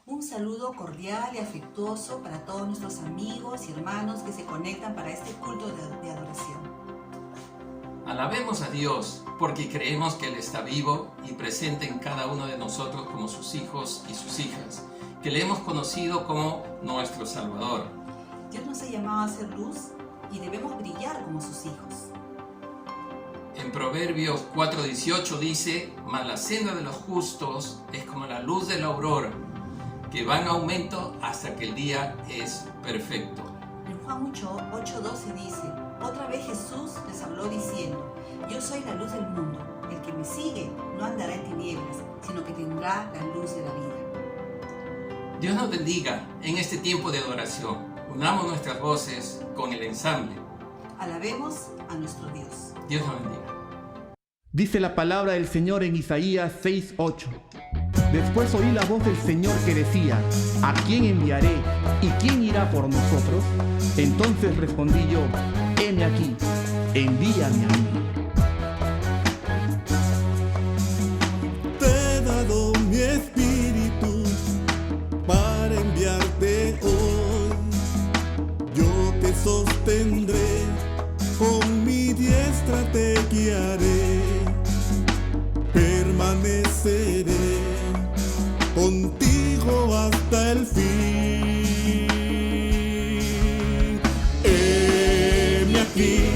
Un saludo cordial y afectuoso para todos nuestros amigos y hermanos que se conectan para este culto de adoración. Alabemos a Dios porque creemos que Él está vivo y presente en cada uno de nosotros como sus hijos y sus hijas, que le hemos conocido como nuestro Salvador. Dios nos ha llamado a ser luz y debemos brillar como sus hijos. En Proverbios 4:18 dice: mas la senda de los justos es como la luz de la aurora, que va en aumento hasta que el día es perfecto. En Juan 8:12 dice: otra vez Jesús les habló diciendo: yo soy la luz del mundo, el que me sigue no andará en tinieblas, sino que tendrá la luz de la vida. Dios nos bendiga en este tiempo de adoración. Unamos nuestras voces con el ensamble. Alabemos a nuestro Dios. Dios nos bendiga. Dice la palabra del Señor en Isaías 6:8. Después oí la voz del Señor que decía: ¿a quién enviaré y quién irá por nosotros? Entonces respondí yo: heme aquí, envíame a mí. Te he dado mi espíritu para enviarte hoy. Yo te sostendré, con mi diestra te guiaré, permaneceré contigo hasta el fin. Heme aquí,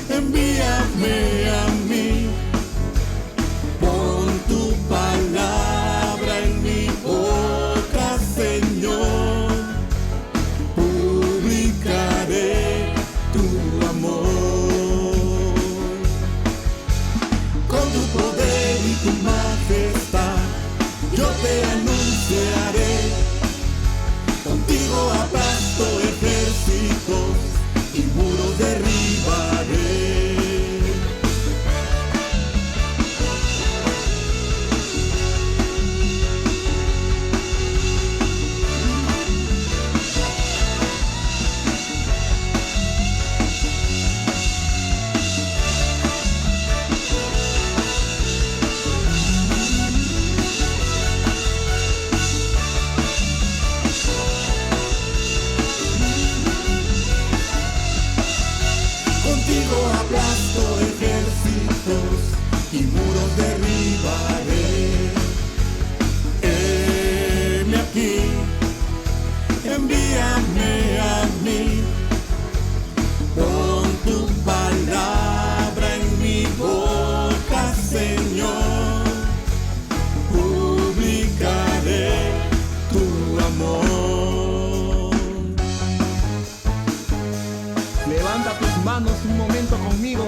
envíame a mí, pon tu palabra en mi boca, Señor, publicaré tu amor, con tu poder y tu majestad, yo te anunciaré, contigo aplasto ejércitos y muros derribaré. Contigo aplasto ejércitos y muros derribaré. Heme aquí, envíame a mí, pon tu palabra en mi boca, Señor, publicaré tu amor. Levanta tus manos un momento conmigo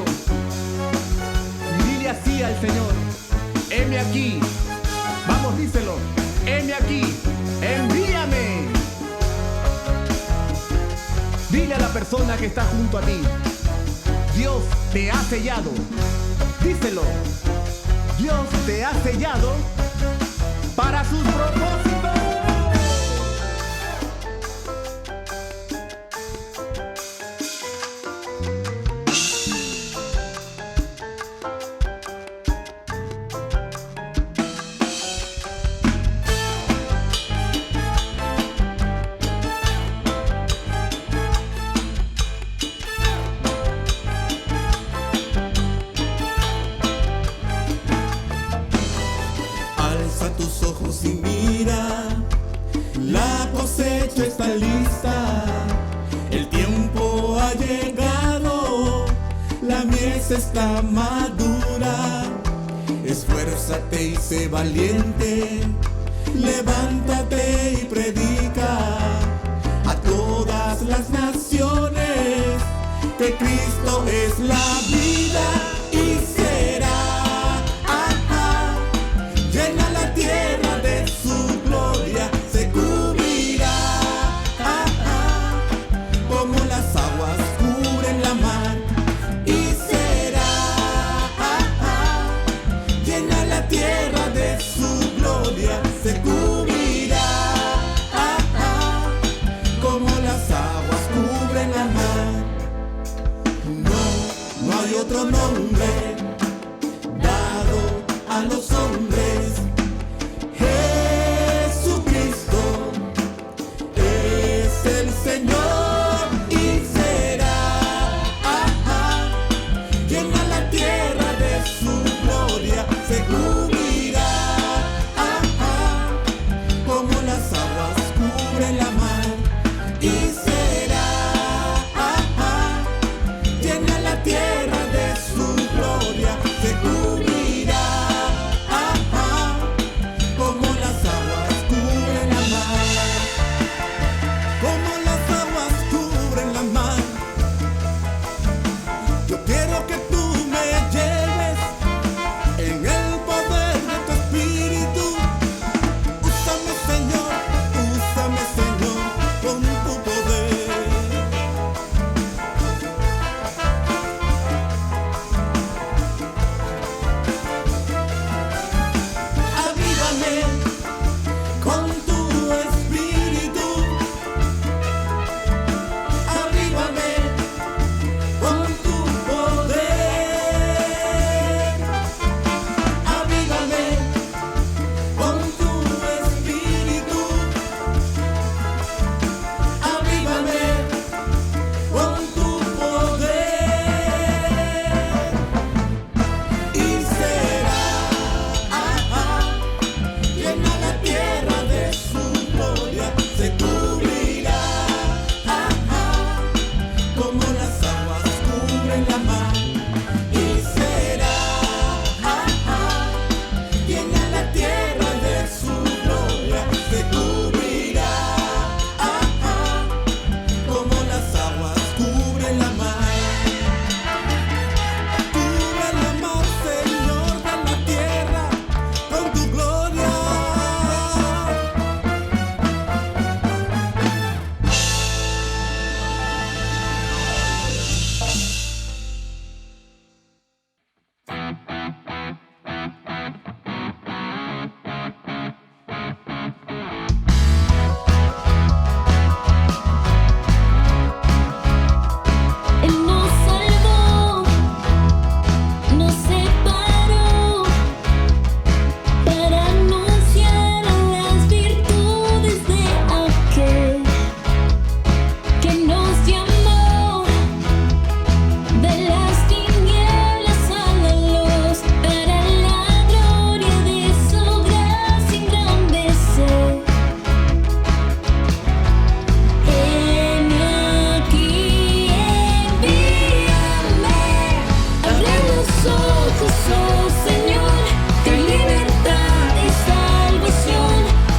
y dile así al Señor: heme aquí. Vamos, díselo: heme aquí, envíame. Dile a la persona que está junto a ti: Dios te ha sellado. Díselo: Dios te ha sellado para sus propósitos. Alza tus ojos y mira, la cosecha está lista, el tiempo ha llegado, la mies está madura. Esfuérzate y sé valiente, levántate y predica a todas las naciones que Cristo es la vida y será. Llena la tierra de su gloria, se cubrirá, como las aguas cubren la mar, y será. Llena la tierra de su gloria, se cubrirá, como las aguas cubren la mar. No, no hay otro nombre a los hombres. Jesucristo es el Señor y será llena la tierra de su gloria, se cubrirá como las aguas cubren la mar, y será llena la tierra de su gloria, se cubrirá como las aguas cubren la mar, como las aguas cubren la mar. Yo quiero que tú me lleves en el poder de tu espíritu. Úsame, Señor, con tu poder. Avívame con tu espíritu. Avívame con tu poder. Avívame con tu espíritu. Avívame con tu poder. Y será llena la tierra de su gloria, se cubrirá como las aguas cubren la mar, y será llena la tierra de su gloria, se cubrirá como las aguas cubren la mar. Cubre la mar, Señor de la tierra, con tu gloria. Él nos salvó, nos separó para anunciar las virtudes de aquel que nos llamó de las tinieblas a la luz, para la gloria de su gracia engrandecer. Heme aquí, envíame, abre los ojos, oh Señor, de libertad y salvación,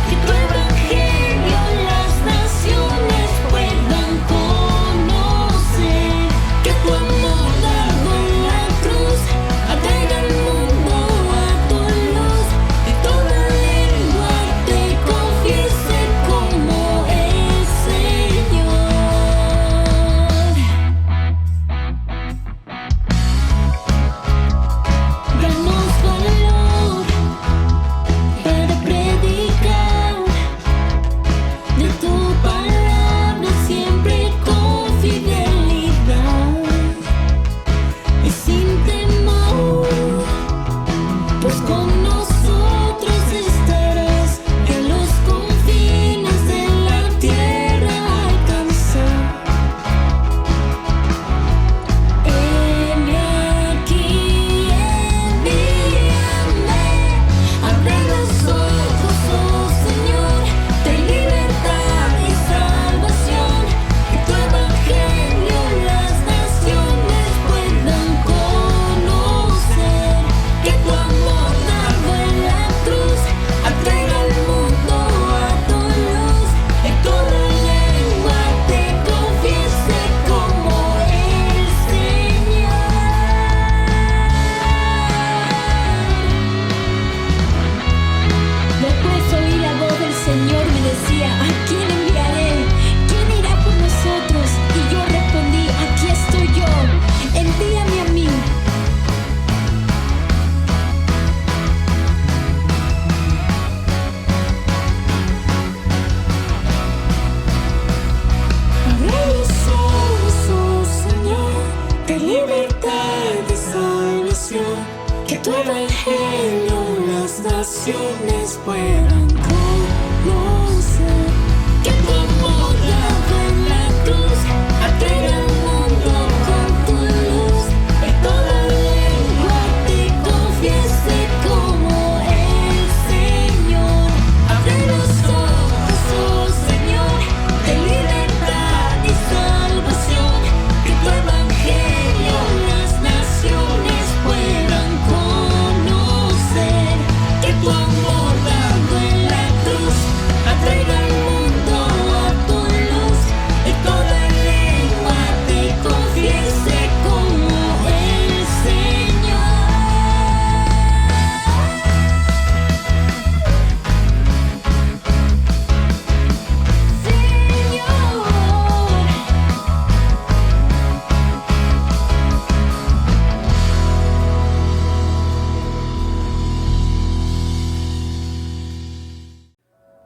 que tu evangelio las naciones puedan conocer, que tu amor dado en la cruz atraiga al mundo a tu luz, y toda lengua te confiese como el Señor. Danos valor para predicar de tu palabra siempre con fidelidad y sin temor, pues con nosotros estarás en los confines de la tierra alcanzar. Heme aquí, envíame, abre los ojos, oh Señor, de libertad y salvación, que tu evangelio las naciones puedan conocer, que tu amor dado en la cruz atraiga al mundo a tu luz, y toda lengua te confiese como el Señor. Después oí la voz del Señor, me decía: ¿a quién enviaré? ¿Quién irá por nosotros? Y yo respondí: aquí estoy yo, envíame a mí. Abre los ojos, oh Señor, de libertad y salvación, que tu evangelio las naciones puedan conocer que tu amor dado en la cruz atrae al mundo con tu luz, y toda lengua te confiese como el Señor. Abre los ojos, oh Señor, de libertad y salvación, que tu evangelio las naciones puedan conocer, que tu amor dado en la cruz atraiga al mundo a tu luz, y toda lengua te confiese como el Señor.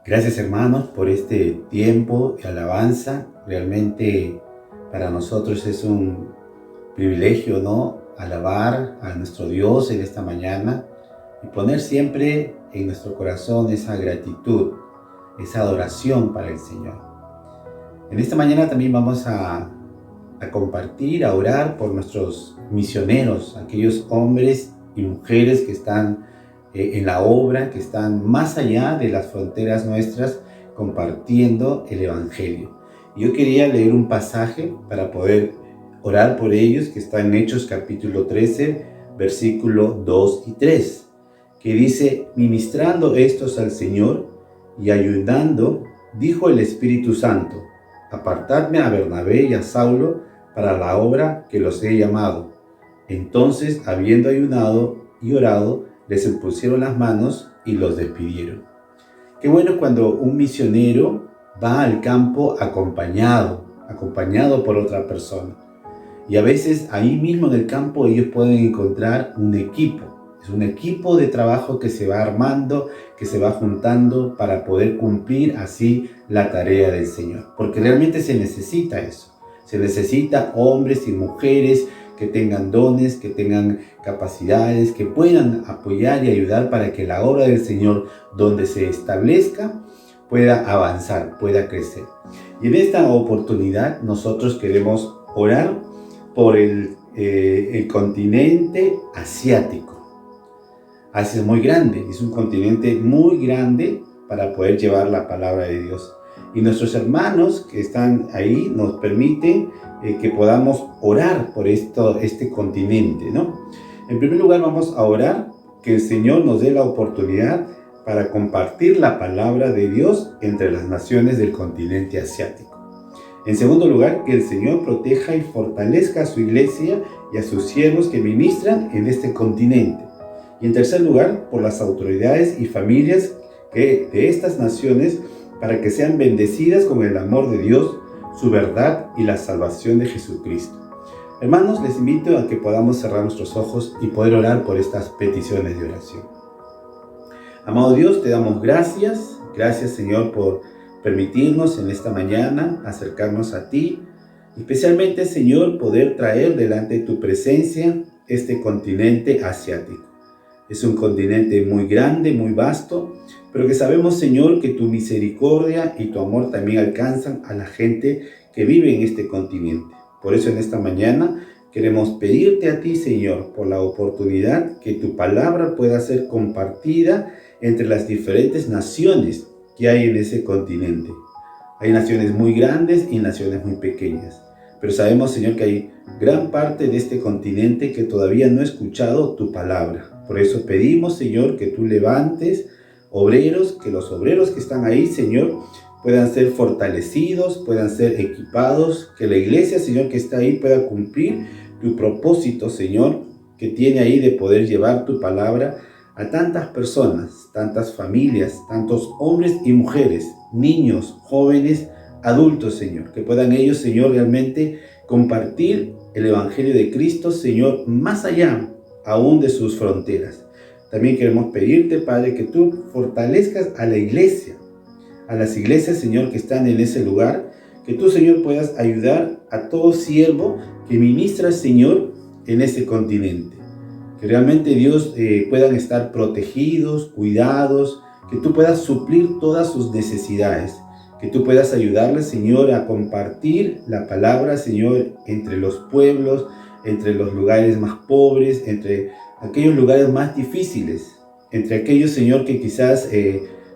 Gracias, hermanos, por este tiempo de alabanza. Realmente para nosotros es un privilegio, ¿no?, alabar a nuestro Dios en esta mañana y poner siempre en nuestro corazón esa gratitud, esa adoración para el Señor. En esta mañana también vamos a compartir, a orar por nuestros misioneros, aquellos hombres y mujeres que están en la obra, que están más allá de las fronteras nuestras, compartiendo el Evangelio. Yo quería leer un pasaje para poder orar por ellos, que está en Hechos capítulo 13, versículo 2 y 3, que dice: ministrando estos al Señor y ayudando, dijo el Espíritu Santo: apartadme a Bernabé y a Saulo para la obra que los he llamado. Entonces, habiendo ayunado y orado, les impusieron las manos y los despidieron. Qué bueno cuando un misionero va al campo acompañado por otra persona. Y a veces ahí mismo en el campo ellos pueden encontrar un equipo. Es un equipo de trabajo que se va armando, que se va juntando para poder cumplir así la tarea del Señor. Porque realmente se necesita eso. Se necesita hombres y mujeres que tengan dones, que tengan capacidades, que puedan apoyar y ayudar para que la obra del Señor, donde se establezca, pueda avanzar, pueda crecer. Y en esta oportunidad nosotros queremos orar por el continente asiático. Asia es muy grande, es un continente muy grande para poder llevar la palabra de Dios. Y nuestros hermanos que están ahí nos permiten que podamos orar por este continente, ¿no? En primer lugar, vamos a orar que el Señor nos dé la oportunidad para compartir la palabra de Dios entre las naciones del continente asiático. En segundo lugar, que el Señor proteja y fortalezca a su iglesia y a sus siervos que ministran en este continente. Y en tercer lugar, por las autoridades y familias de estas naciones, para que sean bendecidas con el amor de Dios, su verdad y la salvación de Jesucristo. Hermanos, les invito a que podamos cerrar nuestros ojos y poder orar por estas peticiones de oración. Amado Dios, te damos gracias. Gracias, Señor, por permitirnos en esta mañana acercarnos a ti. Especialmente, Señor, poder traer delante de tu presencia este continente asiático. Es un continente muy grande, muy vasto, pero que sabemos, Señor, que tu misericordia y tu amor también alcanzan a la gente que vive en este continente. Por eso en esta mañana queremos pedirte a ti, Señor, por la oportunidad que tu palabra pueda ser compartida entre las diferentes naciones que hay en ese continente. Hay naciones muy grandes y naciones muy pequeñas, pero sabemos, Señor, que hay gran parte de este continente que todavía no ha escuchado tu palabra. Por eso pedimos, Señor, que tú levantes obreros, que los obreros que están ahí, Señor, puedan ser fortalecidos, puedan ser equipados, que la iglesia, Señor, que está ahí pueda cumplir tu propósito, Señor, que tiene ahí de poder llevar tu palabra a tantas personas, tantas familias, tantos hombres y mujeres, niños, jóvenes, adultos, Señor, que puedan ellos, Señor, realmente compartir el Evangelio de Cristo, Señor, más allá aún de sus fronteras. También queremos pedirte, Padre, que tú fortalezcas a la iglesia, a las iglesias, Señor, que están en ese lugar, que tú, Señor, puedas ayudar a todo siervo que ministra, Señor, en ese continente. que realmente Dios puedan estar protegidos, cuidados, que tú puedas suplir todas sus necesidades, que tú puedas ayudarles, Señor, a compartir la palabra, Señor, entre los pueblos, entre los lugares más pobres, entre aquellos lugares más difíciles, entre aquellos, Señor, que quizás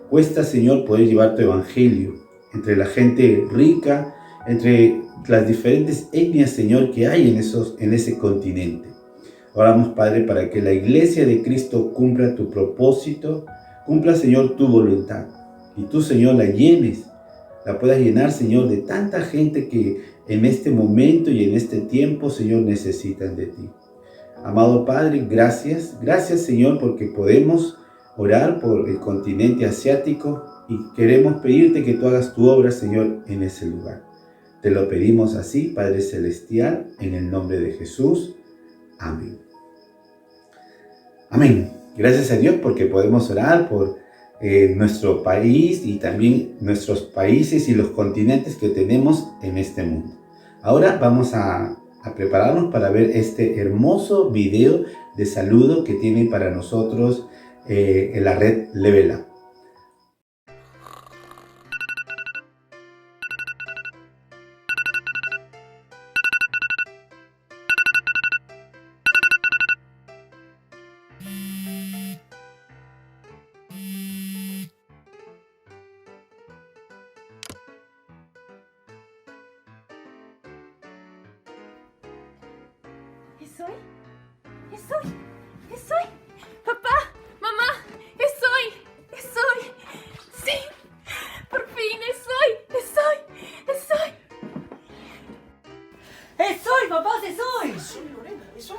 cuesta, Señor, poder llevar tu evangelio, entre la gente rica, entre las diferentes etnias, Señor, que hay en ese continente. Oramos, Padre, para que la iglesia de Cristo cumpla tu propósito, cumpla, Señor, tu voluntad, y tú, Señor, la llenes, la puedas llenar, Señor, de tanta gente que en este momento y en este tiempo, Señor, necesitan de ti. Amado Padre, gracias, Señor, porque podemos orar por el continente asiático y queremos pedirte que tú hagas tu obra, Señor, en ese lugar. Te lo pedimos así, Padre Celestial, en el nombre de Jesús. Amén. Amén. Gracias a Dios porque podemos orar por nuestro país y también nuestros países y los continentes que tenemos en este mundo. Ahora vamos a prepararnos para ver este hermoso video de saludo que tiene para nosotros en la red Level Up. ¿Es hoy? Papá, mamá, es hoy. Sí, por fin es hoy. ¡Es hoy, papás, es hoy! Es hoy, Lorena, es hoy.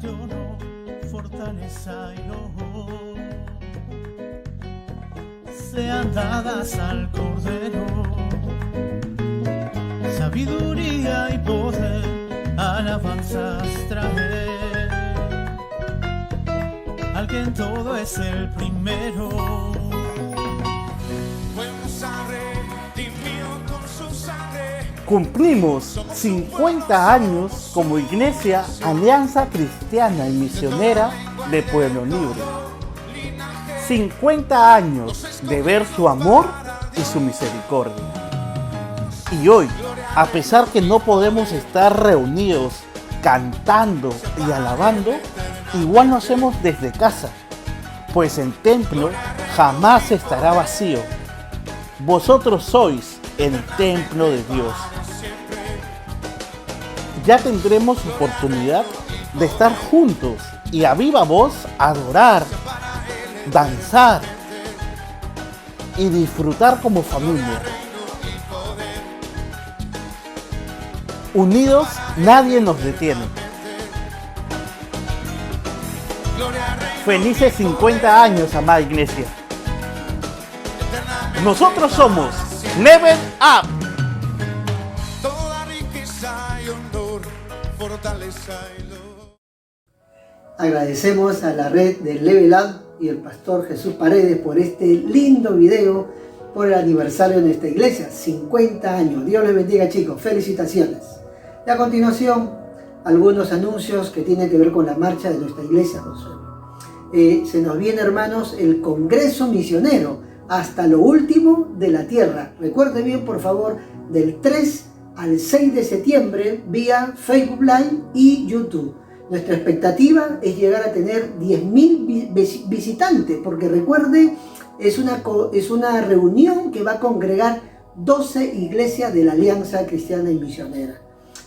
Lloró, fortaleza y lojo sean dadas al Cordero, sabiduría y poder, alabanzas traer al que en todo es el primero. Cumplimos 50 años como Iglesia Alianza Cristiana y Misionera de Pueblo Libre. 50 años de ver su amor y su misericordia. Y hoy, a pesar que no podemos estar reunidos cantando y alabando, igual lo hacemos desde casa, pues el templo jamás estará vacío. Vosotros sois el templo de Dios. Ya tendremos oportunidad de estar juntos y a viva voz adorar, danzar y disfrutar como familia. Unidos, nadie nos detiene. Felices 50 años, amada Iglesia. Nosotros somos Level Up. Toda riqueza y honor, fortaleza y luz. Agradecemos a la red de Level Up y el pastor Jesús Paredes por este lindo video por el aniversario de nuestra iglesia, 50 años. Dios les bendiga, chicos, felicitaciones. Y a continuación, algunos anuncios que tienen que ver con la marcha de nuestra iglesia, Consuelo. Se nos viene, hermanos, el Congreso Misionero, hasta lo último de la tierra. Recuerden bien, por favor, del 3 al 6 de septiembre, vía Facebook Live y YouTube. Nuestra expectativa es llegar a tener 10.000 visitantes, porque recuerde, es una reunión que va a congregar 12 iglesias de la Alianza Cristiana y Misionera.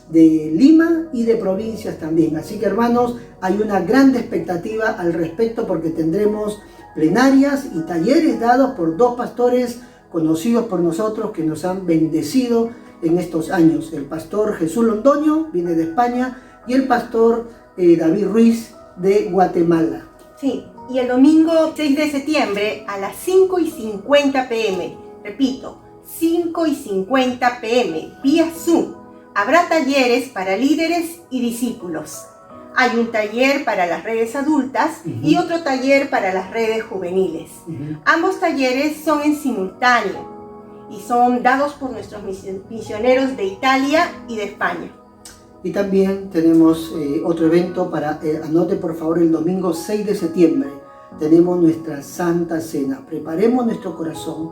de Lima y de provincias también. Así que hermanos, hay una gran expectativa al respecto porque tendremos plenarias y talleres dados por dos pastores conocidos por nosotros que nos han bendecido en estos años. El pastor Jesús Londoño viene de España y el pastor David Ruiz de Guatemala. Sí, y el domingo 6 de septiembre a las 5:50 p.m. Repito, 5:50 p.m. vía Zoom. Habrá talleres para líderes y discípulos. Hay un taller para las redes adultas y otro taller para las redes juveniles. Ambos talleres son en simultáneo y son dados por nuestros misioneros de Italia y de España. Y también tenemos otro evento para, anote por favor, el domingo 6 de septiembre. Tenemos nuestra Santa Cena. Preparemos nuestro corazón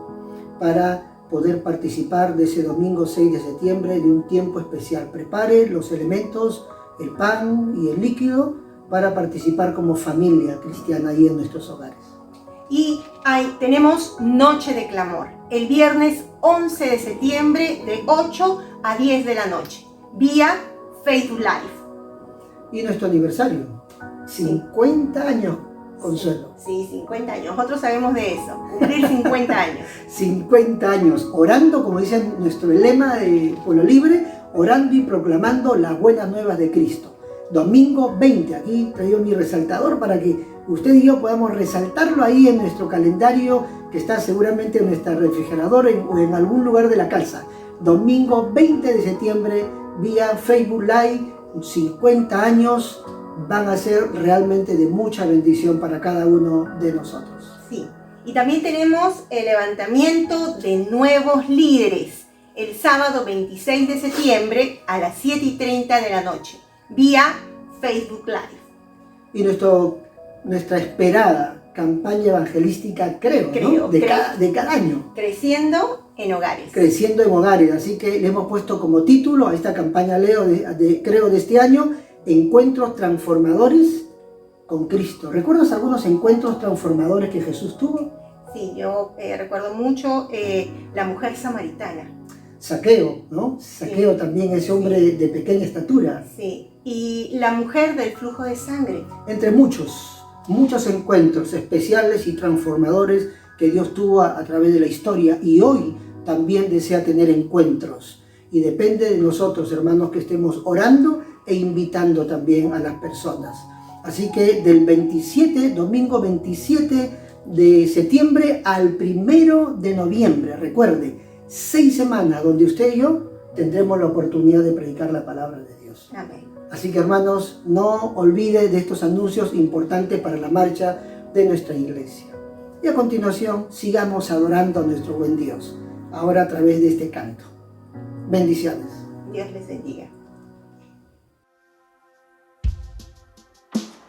para poder participar de ese domingo 6 de septiembre de un tiempo especial. Prepare los elementos, el pan y el líquido para participar como familia cristiana ahí en nuestros hogares. Y tenemos Noche de Clamor, el viernes 11 de septiembre de 8 a 10 de la noche, vía Facebook Live. Y nuestro aniversario, 50 años, Consuelo. Sí, 50 años, nosotros sabemos de eso, cumplir 50 años. 50 años, orando, como dice nuestro lema de Pueblo Libre, orando y proclamando las buenas nuevas de Cristo. Domingo 20, aquí traigo mi resaltador para que usted y yo podamos resaltarlo ahí en nuestro calendario que está seguramente en nuestra refrigeradora o en algún lugar de la casa. Domingo 20 de septiembre, vía Facebook Live, 50 años, van a ser realmente de mucha bendición para cada uno de nosotros. Sí, y también tenemos el levantamiento de nuevos líderes, el sábado 26 de septiembre a las 7:30 de la noche, vía Facebook Live. Y nuestra esperada campaña evangelística, ¿no? de cada año. Creciendo en hogares. Creciendo en hogares. Así que le hemos puesto como título a esta campaña, creo, de este año, Encuentros Transformadores con Cristo. ¿Recuerdas algunos encuentros transformadores que Jesús tuvo? Sí, yo recuerdo mucho la mujer samaritana. Zaqueo, ¿no? Zaqueo sí. También, ese hombre de pequeña estatura. Sí, y la mujer del flujo de sangre. Entre muchos encuentros especiales y transformadores que Dios tuvo a través de la historia, y hoy también desea tener encuentros. Y depende de nosotros, hermanos, que estemos orando e invitando también a las personas. Así que del domingo 27 de septiembre al 1 de noviembre, recuerde, 6 semanas donde usted y yo tendremos la oportunidad de predicar la palabra de Dios. Amén. Así que, hermanos, no olvide de estos anuncios importantes para la marcha de nuestra iglesia. Y a continuación, sigamos adorando a nuestro buen Dios, ahora a través de este canto. Bendiciones. Dios les bendiga.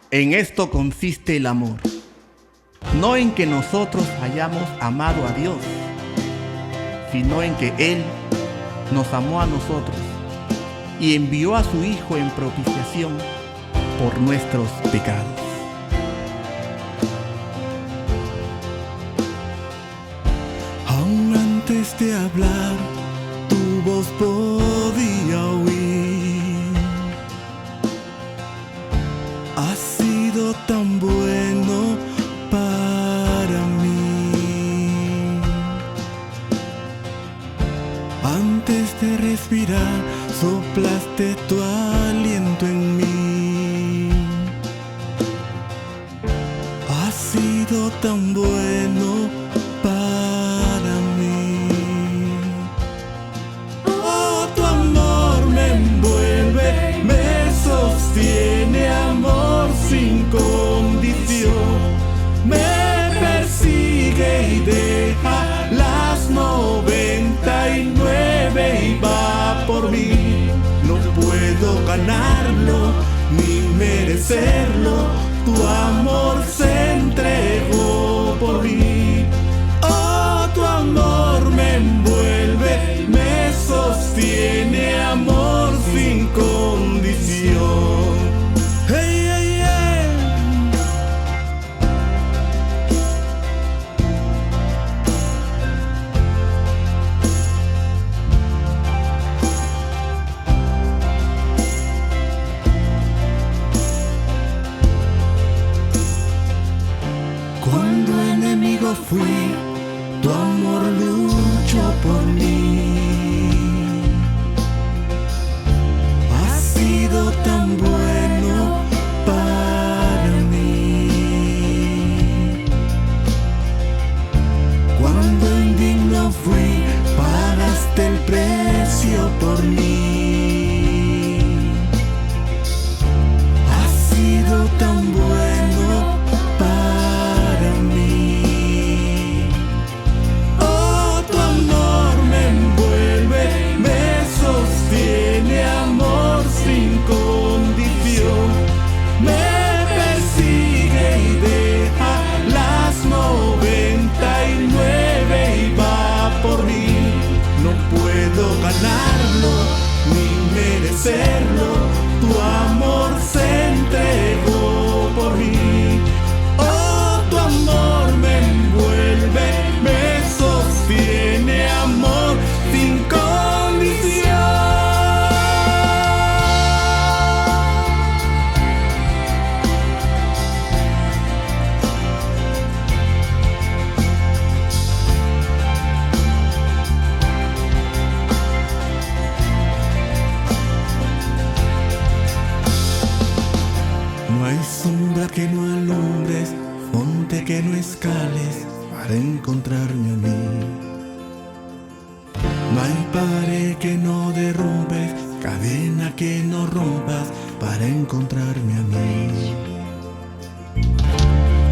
En esto consiste el amor, no en que nosotros hayamos amado a Dios, sino en que Él nos amó a nosotros y envió a su Hijo en propiciación por nuestros pecados. Aún antes de hablar, tu voz podía oír. Has sido tan bueno para mí. Antes de respirar, soplaste tu aliento en mí. Has sido tan bueno para mí. Oh, tu amor me envuelve, me sostiene, amor sin condición. Me persigue y deja las 99 y va por mí. No puedo ganarlo ni merecerlo. Tu amor se entregó por mí. Oh, tu amor me envuelve, me sostiene, amor sin condición. Hey, hey, hey. No hay sombra que no alumbres, monte que no escales para encontrarme a mí. No hay pared que no derrumbes, cadena que no rompas para encontrarme a mí.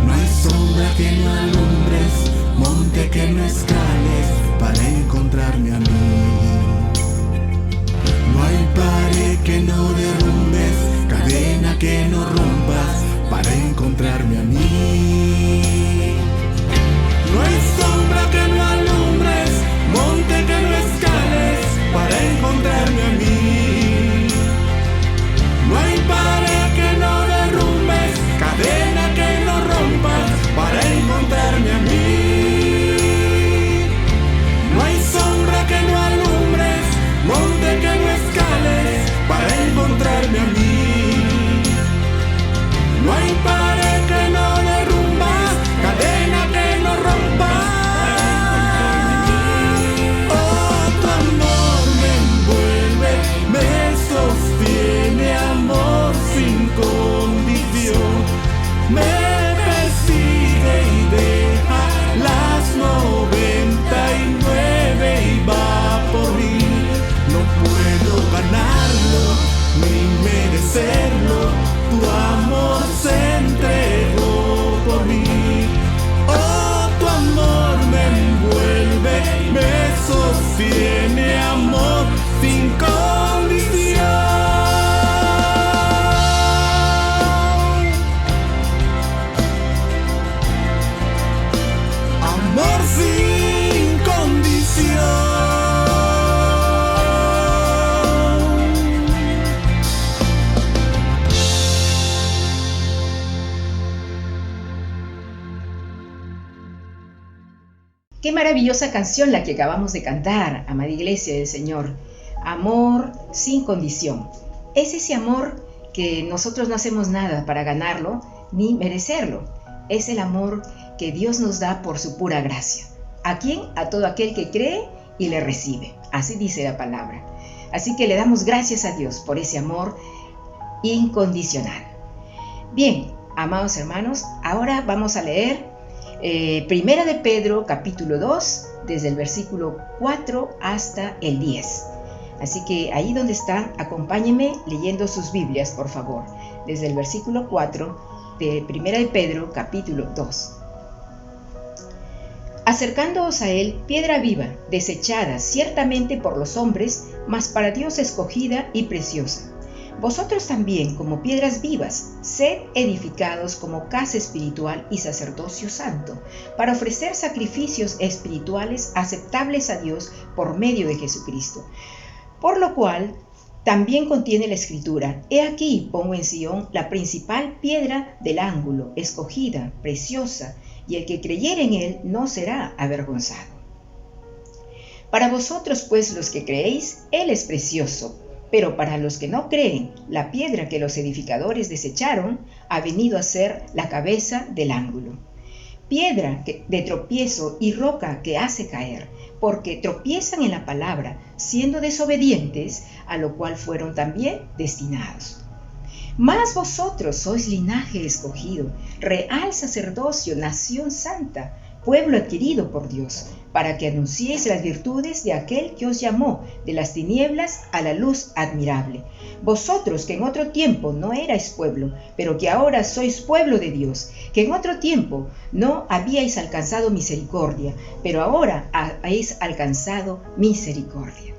No hay sombra que no alumbres, monte que no escales para encontrarme a mí. No hay pared que no derrumbes, cadena que no rompas para encontrarme a mí. No hay sombra que no alumbres, monte que no escales para encontrarme a mí. No hay pared que no derrumbes, cadena que no rompas para encontrarme a mí. No hay sombra que no alumbres, monte que no escales para encontrarme a mí. No hay pared que no derrumbas, cadena que no rompas. Oh, tu amor me envuelve, me sostiene, amor sin condición. Me persigue y deja las 99 y va por mí. No puedo ganarlo ni merecerlo. Tu amor se entregó por mí. Oh, tu amor me envuelve, me sostiene, amor sin condición. Amor sin condición. Qué maravillosa canción la que acabamos de cantar, amada Iglesia del Señor. Amor sin condición. Es ese amor que nosotros no hacemos nada para ganarlo ni merecerlo. Es el amor que Dios nos da por su pura gracia. ¿A quién? A todo aquel que cree y le recibe. Así dice la palabra. Así que le damos gracias a Dios por ese amor incondicional. Bien, amados hermanos, ahora vamos a leer Primera de Pedro, capítulo 2, desde el versículo 4 hasta el 10. Así que ahí donde están, acompáñenme leyendo sus Biblias, por favor, desde el versículo 4 de Primera de Pedro, capítulo 2. Acercándoos a él, piedra viva, desechada ciertamente por los hombres, mas para Dios escogida y preciosa. Vosotros también, como piedras vivas, sed edificados como casa espiritual y sacerdocio santo, para ofrecer sacrificios espirituales aceptables a Dios por medio de Jesucristo. Por lo cual, también contiene la Escritura: He aquí, pongo en Sión la principal piedra del ángulo, escogida, preciosa, y el que creyere en él no será avergonzado. Para vosotros, pues, los que creéis, él es precioso. Pero para los que no creen, la piedra que los edificadores desecharon ha venido a ser la cabeza del ángulo. Piedra de tropiezo y roca que hace caer, porque tropiezan en la palabra, siendo desobedientes, a lo cual fueron también destinados. Mas vosotros sois linaje escogido, real sacerdocio, nación santa, pueblo adquirido por Dios, para que anunciéis las virtudes de aquel que os llamó de las tinieblas a la luz admirable. Vosotros que en otro tiempo no erais pueblo, pero que ahora sois pueblo de Dios, que en otro tiempo no habíais alcanzado misericordia, pero ahora habéis alcanzado misericordia.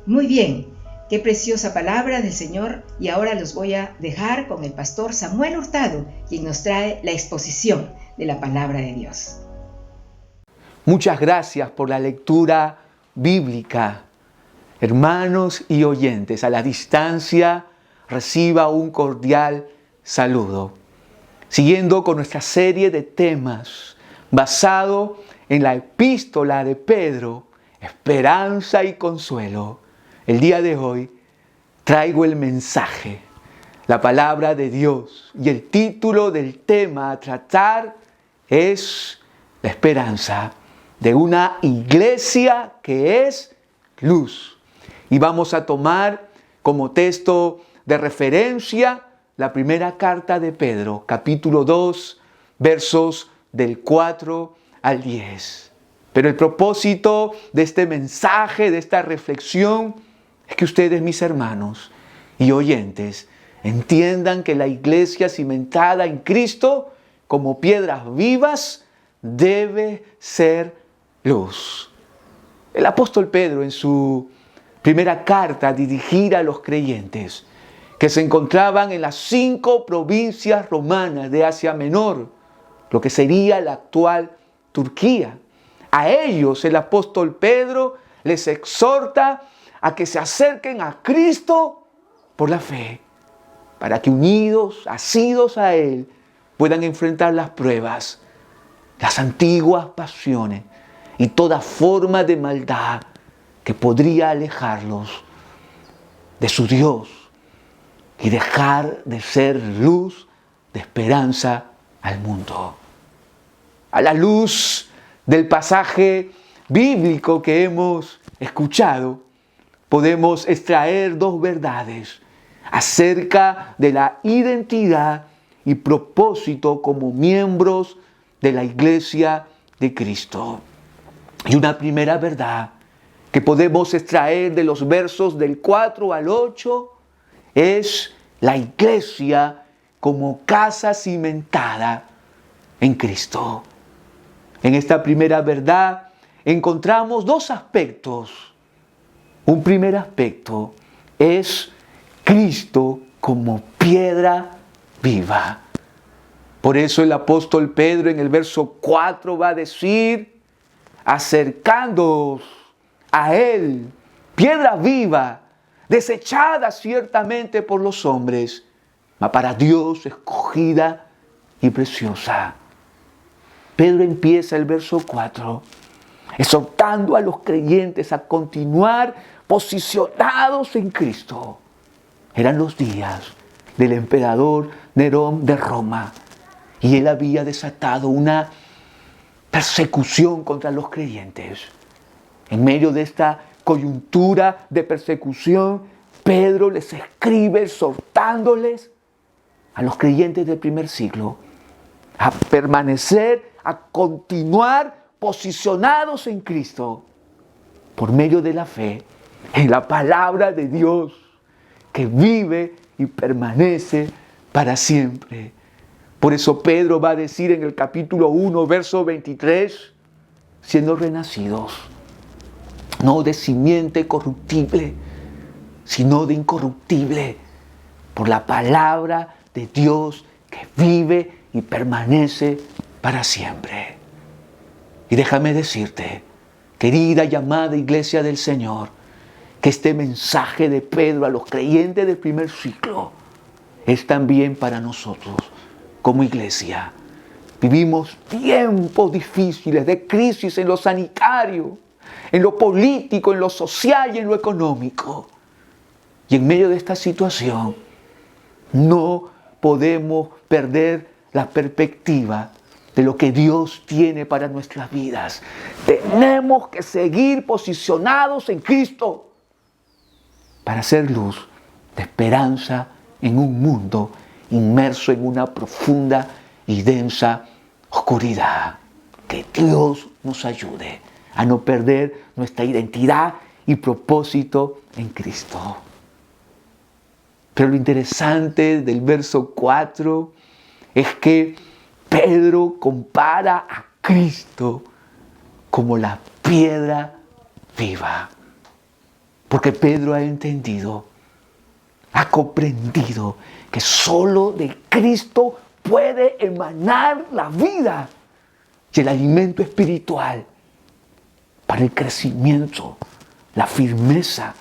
Muy bien, qué preciosa palabra del Señor, y ahora los voy a dejar con el pastor Samuel Hurtado, quien nos trae la exposición de la palabra de Dios. Muchas gracias por la lectura bíblica. Hermanos y oyentes, a la distancia, reciba un cordial saludo. Siguiendo con nuestra serie de temas basado en la epístola de Pedro, esperanza y consuelo. El día de hoy traigo el mensaje, la palabra de Dios, y el título del tema a tratar es la esperanza de una iglesia que es luz. Y vamos a tomar como texto de referencia la primera carta de Pedro, capítulo 2, versos del 4 al 10. Pero el propósito de este mensaje, de esta reflexión, es que ustedes, mis hermanos y oyentes, entiendan que la iglesia cimentada en Cristo, como piedras vivas, debe ser luz. El apóstol Pedro, en su primera carta dirigida a los creyentes que se encontraban en las 5 provincias romanas de Asia Menor, lo que sería la actual Turquía, a ellos el apóstol Pedro les exhorta a que se acerquen a Cristo por la fe, para que unidos, asidos a Él, puedan enfrentar las pruebas, las antiguas pasiones y toda forma de maldad que podría alejarlos de su Dios y dejar de ser luz de esperanza al mundo. A la luz del pasaje bíblico que hemos escuchado, podemos extraer 2 verdades acerca de la identidad y propósito como miembros de la Iglesia de Cristo. Y una primera verdad que podemos extraer de los versos del 4 al 8 es la iglesia como casa cimentada en Cristo. En esta primera verdad encontramos 2 aspectos. Un primer aspecto es Cristo como piedra viva. Por eso el apóstol Pedro en el verso 4 va a decir: acercándoos a Él, piedra viva, desechada ciertamente por los hombres, mas para Dios escogida y preciosa. Pedro empieza el verso 4 exhortando a los creyentes a continuar posicionados en Cristo. Eran los días del emperador Nerón de Roma y él había desatado una persecución contra los creyentes. En medio de esta coyuntura de persecución, Pedro les escribe exhortándoles a los creyentes del primer siglo a permanecer, a continuar posicionados en Cristo por medio de la fe en la palabra de Dios que vive y permanece para siempre. Por eso Pedro va a decir en el capítulo 1, verso 23, siendo renacidos, no de simiente corruptible, sino de incorruptible, por la palabra de Dios que vive y permanece para siempre. Y déjame decirte, querida y amada iglesia del Señor, que este mensaje de Pedro a los creyentes del primer siglo es también para nosotros como iglesia. Vivimos tiempos difíciles de crisis en lo sanitario, en lo político, en lo social y en lo económico. Y en medio de esta situación no podemos perder la perspectiva de lo que Dios tiene para nuestras vidas. Tenemos que seguir posicionados en Cristo para ser luz de esperanza en un mundo inmerso en una profunda y densa oscuridad. Que Dios nos ayude a no perder nuestra identidad y propósito en Cristo. Pero lo interesante del verso 4 es que Pedro compara a Cristo como la piedra viva. Porque Pedro ha entendido, ha comprendido que solo de Cristo puede emanar la vida y el alimento espiritual para el crecimiento, la firmeza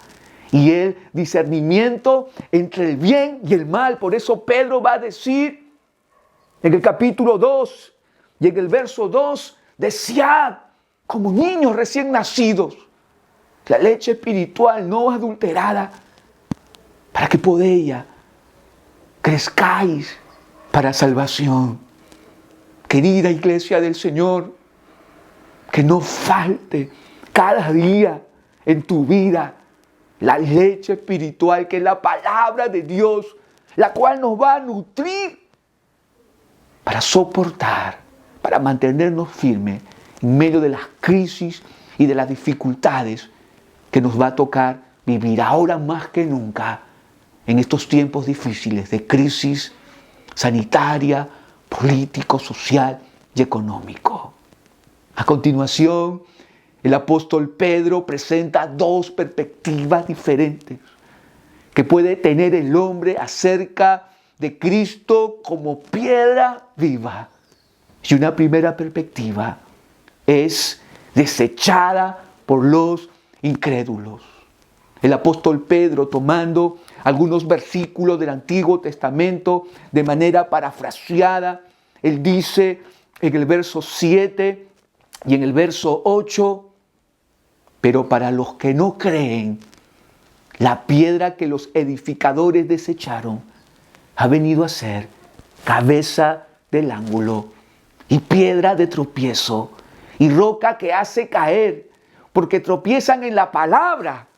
y el discernimiento entre el bien y el mal. Por eso Pedro va a decir en el capítulo 2 y en el verso 2, desead como niños recién nacidos la leche espiritual no adulterada, para que por ella crezcáis para salvación. Querida iglesia del Señor, que no falte cada día en tu vida la leche espiritual, que es la palabra de Dios, la cual nos va a nutrir para soportar, para mantenernos firmes en medio de las crisis y de las dificultades que nos va a tocar vivir ahora más que nunca en estos tiempos difíciles de crisis sanitaria, político, social y económico. A continuación, el apóstol Pedro presenta dos perspectivas diferentes que puede tener el hombre acerca de Cristo como piedra viva. Y una primera perspectiva es desechada por los incrédulos. El apóstol Pedro, tomando algunos versículos del Antiguo Testamento de manera parafraseada, él dice en el verso 7 y en el verso 8, pero para los que no creen, la piedra que los edificadores desecharon ha venido a ser cabeza del ángulo y piedra de tropiezo y roca que hace caer, porque tropiezan en la palabra,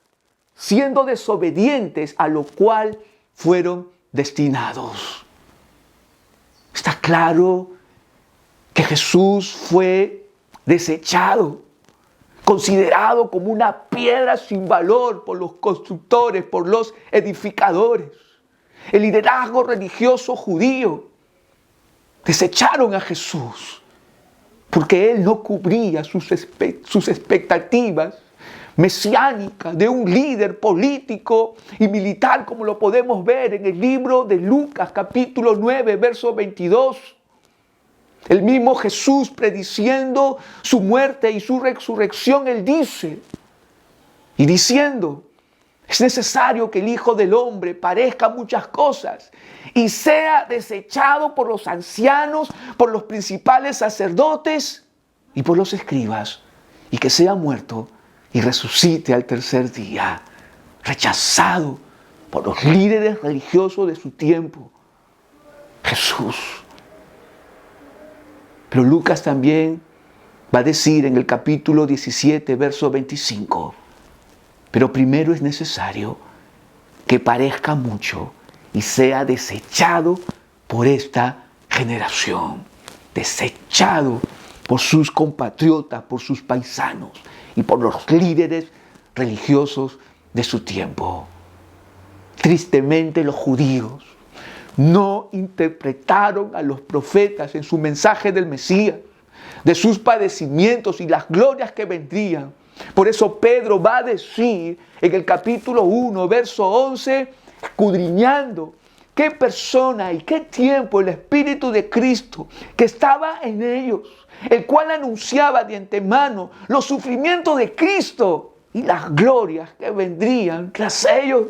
siendo desobedientes a lo cual fueron destinados. Está claro que Jesús fue desechado, considerado como una piedra sin valor por los constructores, por los edificadores. El liderazgo religioso judío desecharon a Jesús porque Él no cubría sus expectativas mesiánicas de un líder político y militar, como lo podemos ver en el libro de Lucas capítulo 9, verso 22. El mismo Jesús, prediciendo su muerte y su resurrección, Él dice, y diciendo, es necesario que el Hijo del Hombre padezca muchas cosas y sea desechado por los ancianos, por los principales sacerdotes y por los escribas, y que sea muerto y resucite al tercer día, rechazado por los líderes religiosos de su tiempo. Jesús. Pero Lucas también va a decir en el capítulo 17, verso 25, pero primero es necesario que parezca mucho y sea desechado por esta generación, desechado por sus compatriotas, por sus paisanos y por los líderes religiosos de su tiempo. Tristemente, los judíos no interpretaron a los profetas en su mensaje del Mesías, de sus padecimientos y las glorias que vendrían. Por eso Pedro va a decir en el capítulo 1, verso 11, escudriñando qué persona y qué tiempo el Espíritu de Cristo que estaba en ellos, el cual anunciaba de antemano los sufrimientos de Cristo y las glorias que vendrían tras ellos.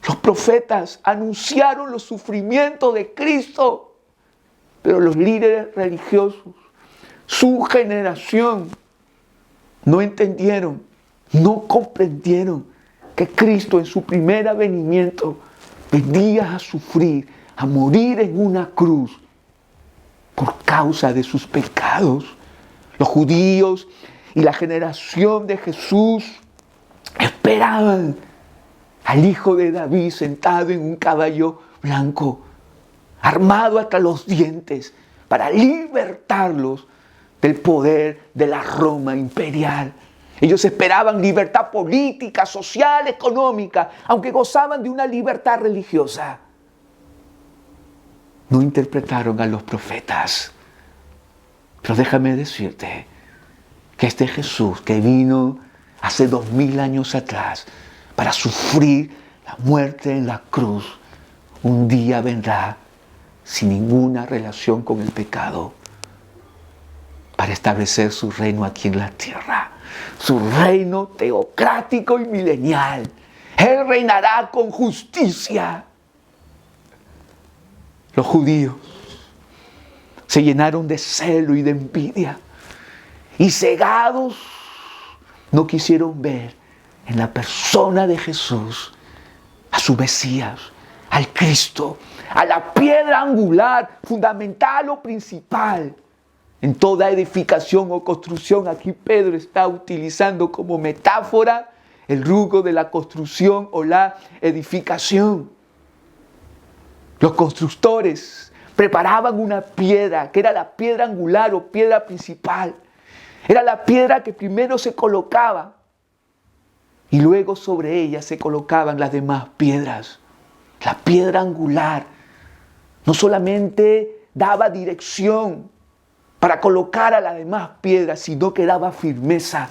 Los profetas anunciaron los sufrimientos de Cristo, pero los líderes religiosos, su generación, no entendieron, no comprendieron que Cristo en su primer avenimiento venía a sufrir, a morir en una cruz por causa de sus pecados. Los judíos y la generación de Jesús esperaban al Hijo de David sentado en un caballo blanco, armado hasta los dientes, para libertarlos del poder de la Roma imperial. Ellos esperaban libertad política, social, económica, aunque gozaban de una libertad religiosa. No interpretaron a los profetas. Pero déjame decirte que este Jesús que vino hace 2000 años atrás para sufrir la muerte en la cruz, un día vendrá sin ninguna relación con el pecado para establecer su reino aquí en la tierra, su reino teocrático y milenial. Él reinará con justicia. Los judíos se llenaron de celo y de envidia y cegados no quisieron ver en la persona de Jesús a su Mesías, al Cristo, a la piedra angular, fundamental o principal. En toda edificación o construcción, aquí Pedro está utilizando como metáfora el rugo de la construcción o la edificación. Los constructores preparaban una piedra, que era la piedra angular o piedra principal. Era la piedra que primero se colocaba y luego sobre ella se colocaban las demás piedras. La piedra angular no solamente daba dirección para colocar a las demás piedras, sino que daba firmeza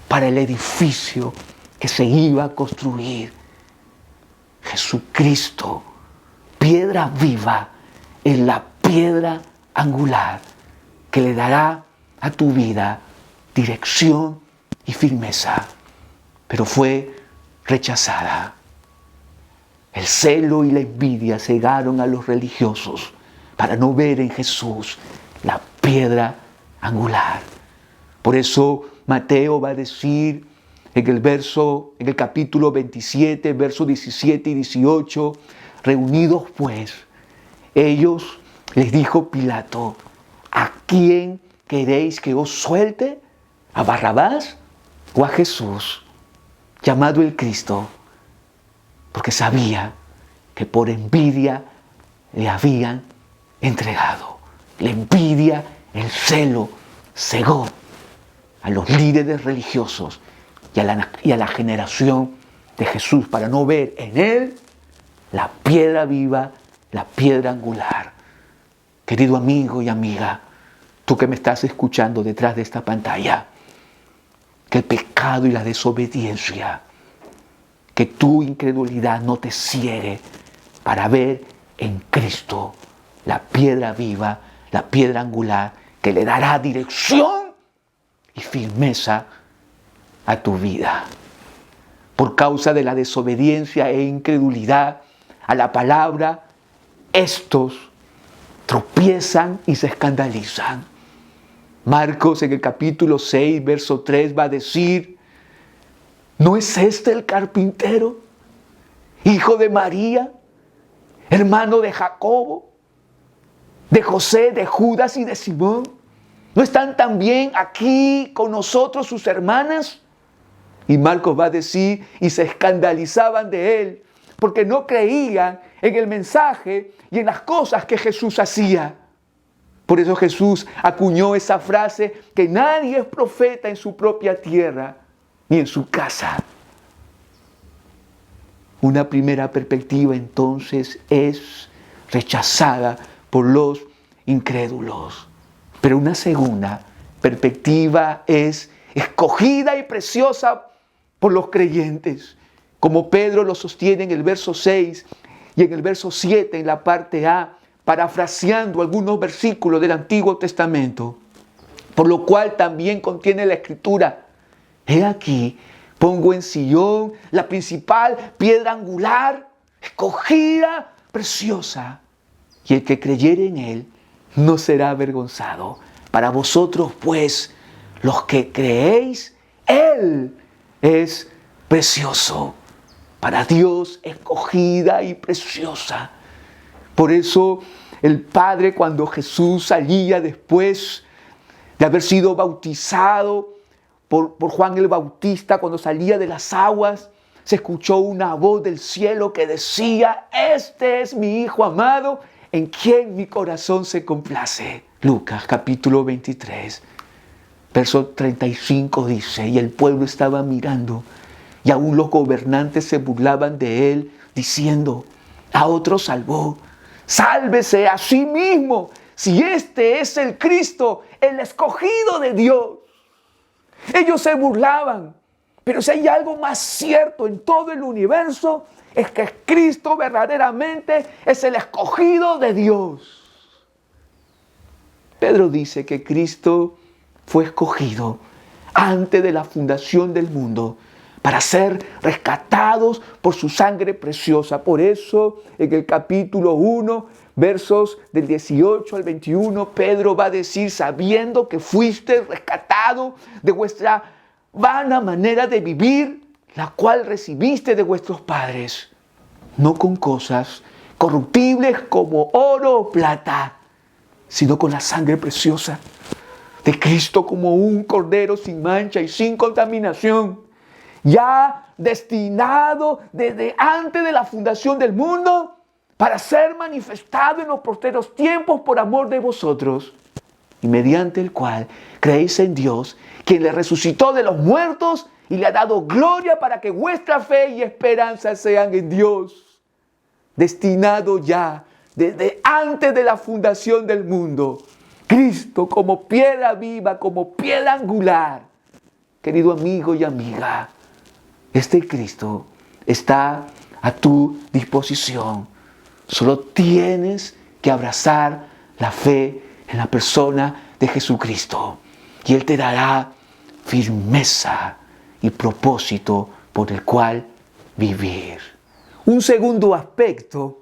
para el edificio que se iba a construir. Jesucristo, piedra viva, es la piedra angular que le dará a tu vida dirección y firmeza. Pero fue rechazada. El celo y la envidia cegaron a los religiosos para no ver en Jesús la piedra angular. Por eso Mateo va a decir en el capítulo 27, versos 17 y 18, reunidos pues, ellos les dijo Pilato, ¿a quién queréis que os suelte? ¿A Barrabás o a Jesús, llamado el Cristo? Porque sabía que por envidia le habían entregado. La envidia, el celo, cegó a los líderes religiosos y a la generación de Jesús para no ver en él la piedra viva, la piedra angular. Querido amigo y amiga, tú que me estás escuchando detrás de esta pantalla, que el pecado y la desobediencia, que tu incredulidad no te ciegue para ver en Cristo la piedra viva, la piedra angular que le dará dirección y firmeza a tu vida. Por causa de la desobediencia e incredulidad a la palabra, estos tropiezan y se escandalizan. Marcos en el capítulo 6, verso 3 va a decir, ¿no es este el carpintero, hijo de María, hermano de Jacobo, de José, de Judas y de Simón? ¿No están también aquí con nosotros sus hermanas? Y Marcos va a decir, y se escandalizaban de él, porque no creían en el mensaje y en las cosas que Jesús hacía. Por eso Jesús acuñó esa frase, que nadie es profeta en su propia tierra ni en su casa. Una primera perspectiva entonces es rechazada por los incrédulos. Pero una segunda perspectiva es escogida y preciosa por los creyentes. Como Pedro lo sostiene en el verso 6 y en el verso 7 en la parte A, parafraseando algunos versículos del Antiguo Testamento. Por lo cual también contiene la Escritura. He aquí, pongo en Sion la principal piedra angular, escogida, preciosa. Y el que creyere en él no será avergonzado. Para vosotros, pues, los que creéis, él es precioso. Para Dios, escogida y preciosa. Por eso, el Padre, cuando Jesús salía después de haber sido bautizado por Juan el Bautista, cuando salía de las aguas, se escuchó una voz del cielo que decía, este es mi Hijo amado, en quien mi corazón se complace. Lucas capítulo 23, verso 35 dice, y el pueblo estaba mirando, y aún los gobernantes se burlaban de él, diciendo, a otro salvó, sálvese a sí mismo, si este es el Cristo, el escogido de Dios. Ellos se burlaban, pero si hay algo más cierto en todo el universo, es que Cristo verdaderamente es el escogido de Dios. Pedro dice que Cristo fue escogido antes de la fundación del mundo para ser rescatados por su sangre preciosa. Por eso, en el capítulo 1, versos del 18 al 21, Pedro va a decir, sabiendo que fuiste rescatado de vuestra vana manera de vivir, la cual recibiste de vuestros padres, no con cosas corruptibles como oro o plata, sino con la sangre preciosa de Cristo, como un cordero sin mancha y sin contaminación, ya destinado desde antes de la fundación del mundo para ser manifestado en los postreros tiempos por amor de vosotros, y mediante el cual creéis en Dios, quien le resucitó de los muertos y le ha dado gloria para que vuestra fe y esperanza sean en Dios, destinado ya desde antes de la fundación del mundo. Cristo como piedra viva, como piedra angular. Querido amigo y amiga, este Cristo está a tu disposición. Solo tienes que abrazar la fe en la persona de Jesucristo y Él te dará firmeza y propósito por el cual vivir. Un segundo aspecto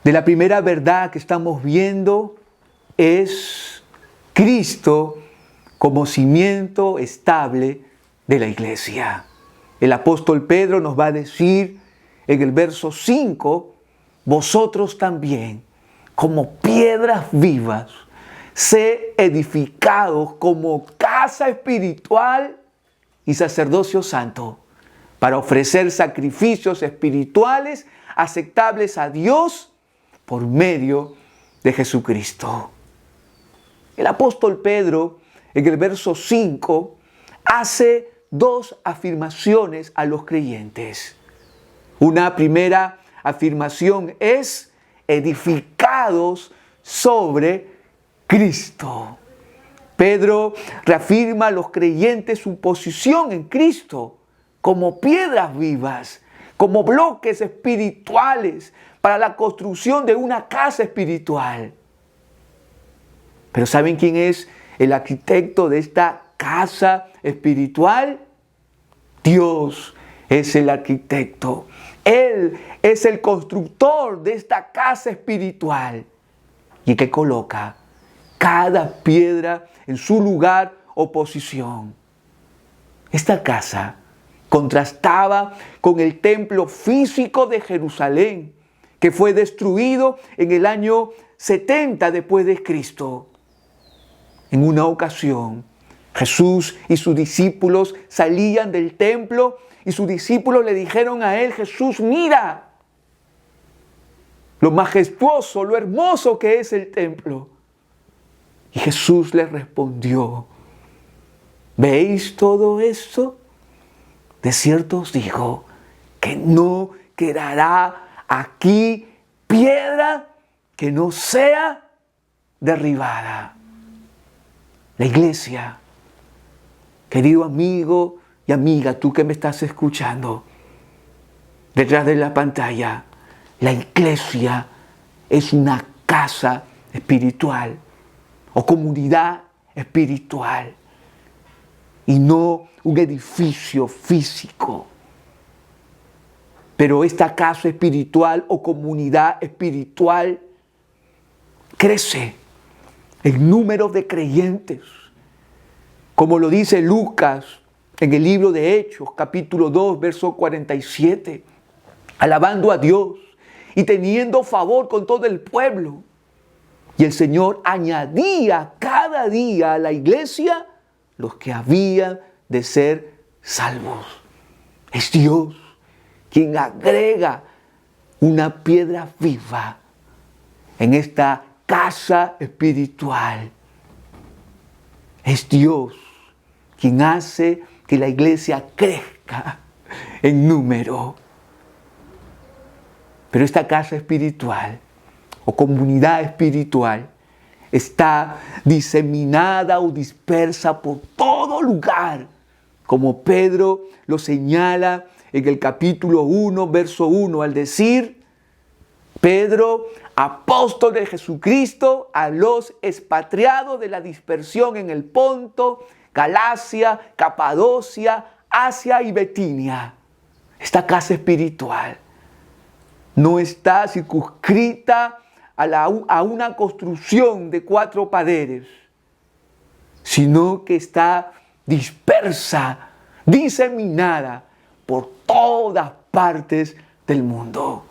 de la primera verdad que estamos viendo es Cristo como cimiento estable de la iglesia. El apóstol Pedro nos va a decir en el verso 5, vosotros también, como piedras vivas, sed edificados como casa espiritual y sacerdocio santo, para ofrecer sacrificios espirituales aceptables a Dios por medio de Jesucristo. El apóstol Pedro, en el verso 5, hace dos afirmaciones a los creyentes. Una primera afirmación es edificados sobre Cristo. Pedro reafirma a los creyentes su posición en Cristo como piedras vivas, como bloques espirituales para la construcción de una casa espiritual. Pero ¿saben quién es el arquitecto de esta casa espiritual? Dios es el arquitecto. Él es el constructor de esta casa espiritual y que coloca cada piedra en su lugar o posición. Esta casa contrastaba con el templo físico de Jerusalén, que fue destruido en el año 70 después de Cristo. En una ocasión, Jesús y sus discípulos salían del templo y sus discípulos le dijeron a él: Jesús, mira lo majestuoso, lo hermoso que es el templo. Y Jesús les respondió: ¿veis todo esto? De cierto os digo que no quedará aquí piedra que no sea derribada. La iglesia, querido amigo y amiga, tú que me estás escuchando detrás de la pantalla, la iglesia es una casa espiritual o comunidad espiritual y no un edificio físico. Pero esta casa espiritual o comunidad espiritual crece en número de creyentes, como lo dice Lucas en el libro de Hechos, capítulo 2, verso 47, alabando a Dios y teniendo favor con todo el pueblo. Y el Señor añadía cada día a la iglesia los que habían de ser salvos. Es Dios quien agrega una piedra viva en esta casa espiritual. Es Dios quien hace que la iglesia crezca en número. Pero esta casa espiritual o comunidad espiritual está diseminada o dispersa por todo lugar, como Pedro lo señala en el capítulo 1, verso 1, al decir: Pedro, apóstol de Jesucristo, a los expatriados de la dispersión en el Ponto, Galacia, Capadocia, Asia y Bitinia. Esta casa espiritual no está circunscrita a una construcción de 4 paredes, sino que está dispersa, diseminada por todas partes del mundo.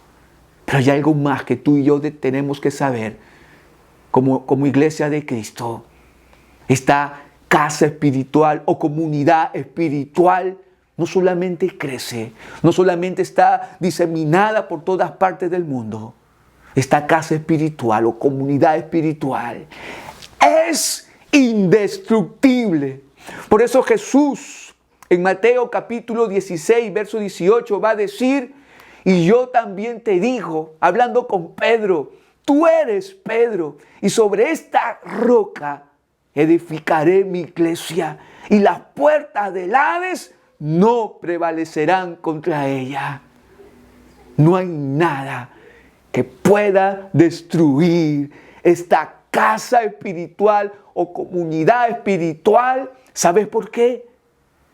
Pero hay algo más que tú y yo tenemos que saber como iglesia de Cristo. Esta casa espiritual o comunidad espiritual no solamente crece, no solamente está diseminada por todas partes del mundo, esta casa espiritual o comunidad espiritual es indestructible. Por eso Jesús en Mateo capítulo 16, verso 18 va a decir: y yo también te digo, hablando con Pedro, tú eres Pedro, y sobre esta roca edificaré mi iglesia, y las puertas del Hades no prevalecerán contra ella. No hay nada que pueda destruir esta casa espiritual o comunidad espiritual. ¿Sabes por qué?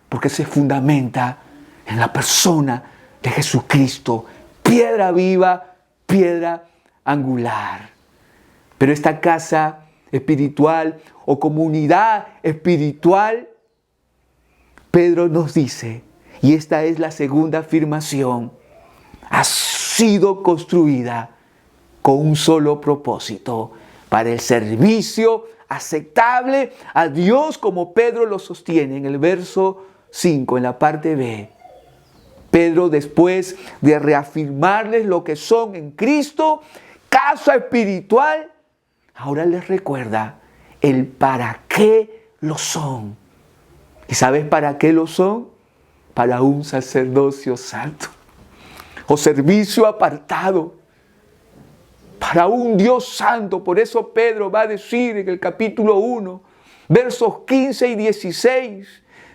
Porque se fundamenta en la persona de Jesucristo, piedra viva, piedra angular. Pero esta casa espiritual o comunidad espiritual, Pedro nos dice, y esta es la segunda afirmación, ha sido construida con un solo propósito: para el servicio aceptable a Dios, como Pedro lo sostiene en el verso 5, en la parte B. Pedro, después de reafirmarles lo que son en Cristo, casa espiritual, ahora les recuerda el para qué lo son. ¿Y sabes para qué lo son? Para un sacerdocio santo o servicio apartado, para un Dios santo. Por eso Pedro va a decir en el capítulo 1, versos 15 y 16,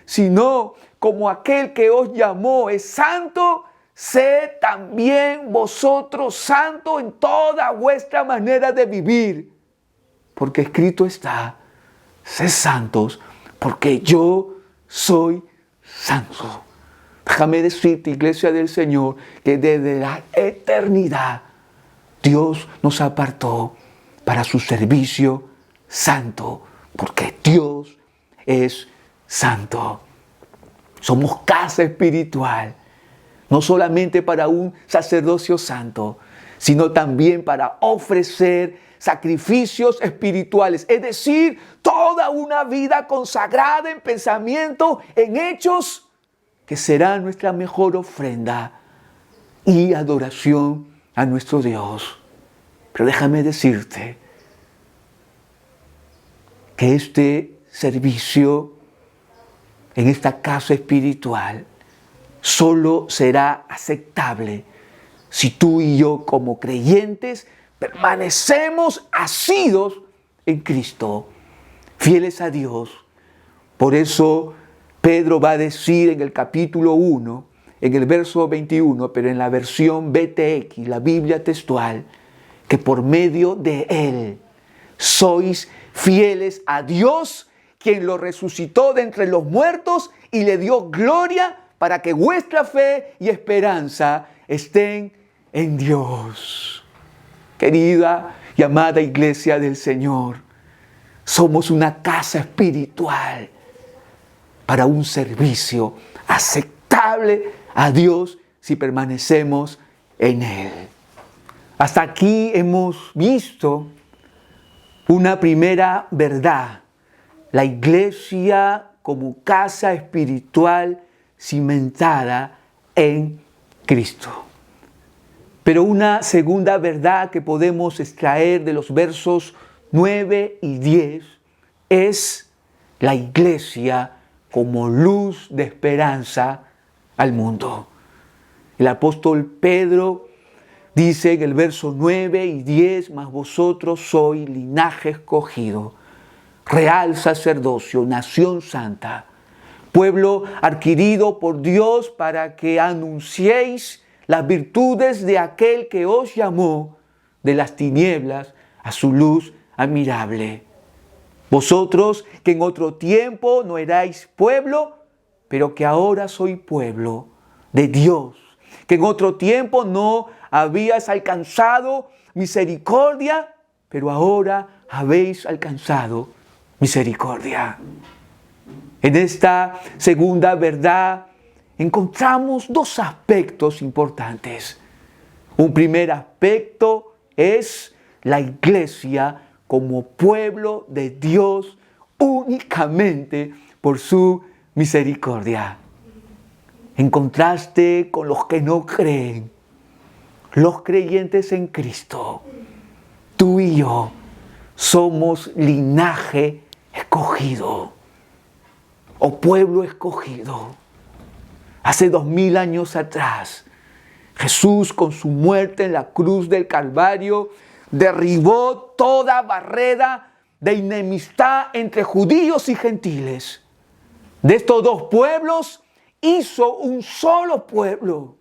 sino como aquel que os llamó es santo, sed también vosotros santos en toda vuestra manera de vivir. Porque escrito está: sed santos, porque yo soy santo. Déjame decirte, iglesia del Señor, que desde la eternidad Dios nos apartó para su servicio santo, porque Dios es santo. Somos casa espiritual, no solamente para un sacerdocio santo, sino también para ofrecer sacrificios espirituales, es decir, toda una vida consagrada en pensamiento, en hechos, que será nuestra mejor ofrenda y adoración a nuestro Dios. Pero déjame decirte que este servicio en esta casa espiritual solo será aceptable si tú y yo, como creyentes, permanecemos asidos en Cristo, fieles a Dios. Por eso Pedro va a decir en el capítulo 1, en el verso 21, pero en la versión BTX, la Biblia textual, que por medio de Él sois fieles a Dios, quien lo resucitó de entre los muertos y le dio gloria, para que vuestra fe y esperanza estén en Dios. Querida y amada iglesia del Señor, somos una casa espiritual para un servicio aceptable a Dios si permanecemos en Él. Hasta aquí hemos visto una primera verdad: la iglesia como casa espiritual cimentada en Cristo. Pero una segunda verdad que podemos extraer de los versos 9 y 10 es la iglesia como luz de esperanza al mundo. El apóstol Pedro dice en el verso 9 y 10, mas vosotros sois linaje escogido, real sacerdocio, nación santa, pueblo adquirido por Dios, para que anunciéis las virtudes de aquel que os llamó de las tinieblas a su luz admirable. Vosotros que en otro tiempo no erais pueblo, pero que ahora sois pueblo de Dios, que en otro tiempo no habíais alcanzado misericordia, pero ahora habéis alcanzado misericordia. En esta segunda verdad encontramos dos aspectos importantes. Un primer aspecto es la iglesia como pueblo de Dios únicamente por su misericordia. en contraste con los que no creen, los creyentes en Cristo, tú y yo somos linaje escogido o pueblo escogido. Hace 2000 años atrás, Jesús, con su muerte en la cruz del Calvario, derribó toda barrera de enemistad entre judíos y gentiles. De estos dos pueblos hizo un solo pueblo.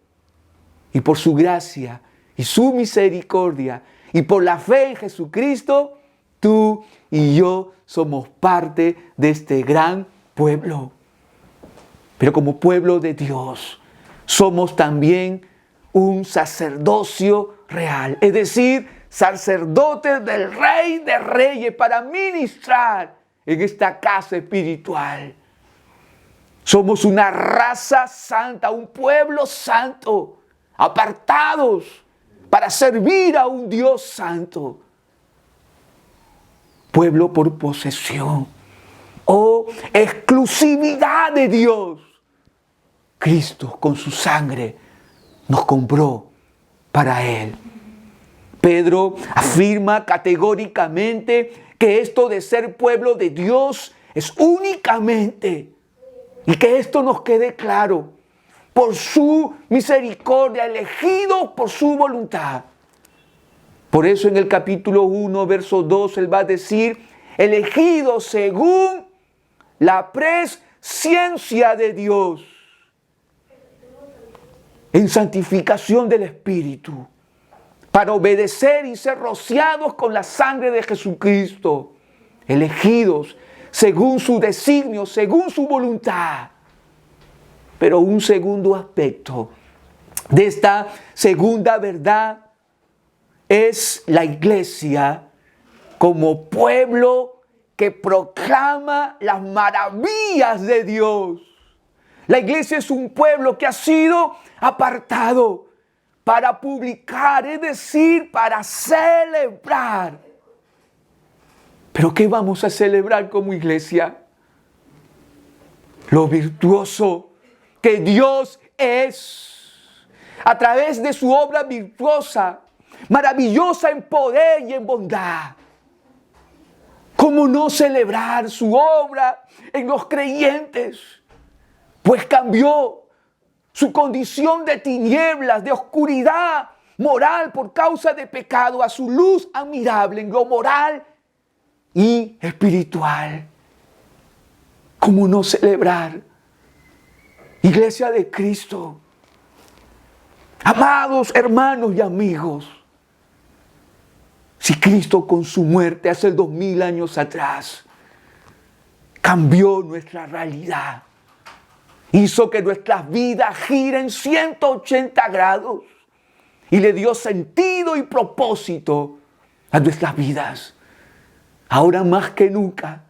Y por su gracia y su misericordia y por la fe en Jesucristo, tú y yo somos parte de este gran pueblo. Pero como pueblo de Dios, somos también un sacerdocio real, es decir, sacerdotes del Rey de Reyes para ministrar en esta casa espiritual. Somos una raza santa, un pueblo santo, apartados para servir a un Dios santo. Pueblo por posesión o exclusividad de Dios. Cristo con su sangre nos compró para Él. Pedro afirma categóricamente que esto de ser pueblo de Dios es únicamente, y que esto nos quede claro, por su misericordia, elegido por su voluntad. Por eso en el capítulo 1, verso 2, él va a decir, elegido según la presciencia de Dios, en santificación del Espíritu, para obedecer y ser rociados con la sangre de Jesucristo, elegidos según su designio, según su voluntad. Pero un segundo aspecto de esta segunda verdad es la iglesia como pueblo que proclama las maravillas de Dios. La iglesia es un pueblo que ha sido apartado para publicar, es decir, para celebrar. ¿Pero qué vamos a celebrar como iglesia? Lo virtuoso que Dios es, a través de su obra virtuosa, maravillosa en poder y en bondad. ¿Cómo no celebrar su obra en los creyentes? Pues cambió su condición de tinieblas, de oscuridad moral por causa de pecado, a su luz admirable en lo moral y espiritual. ¿Cómo no celebrar? Iglesia de Cristo, amados hermanos y amigos, si Cristo con su muerte hace 2000 años atrás cambió nuestra realidad, hizo que nuestras vidas giren 180 grados y le dio sentido y propósito a nuestras vidas. Ahora más que nunca,